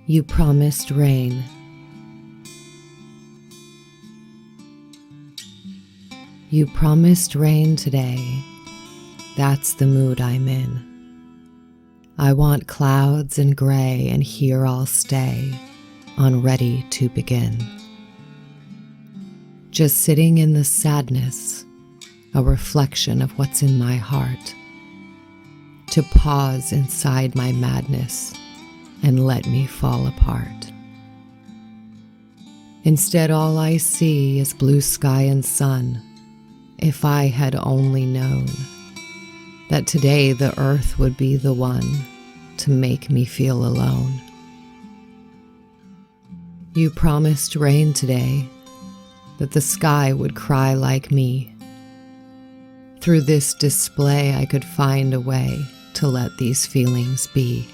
You promised rain. You promised rain today. That's the mood I'm in. I want clouds and gray, and here I'll stay, on ready to begin. Just sitting in the sadness, a reflection of what's in my heart. To pause inside my madness and let me fall apart. Instead, all I see is blue sky and sun. If I had only known that today the earth would be the one to make me feel alone. You promised rain today, that the sky would cry like me. Through this display I could find a way to let these feelings be.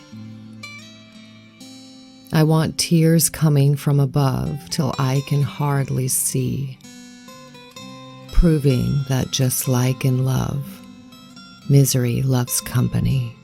I want tears coming from above till I can hardly see, proving that just like in love, misery loves company.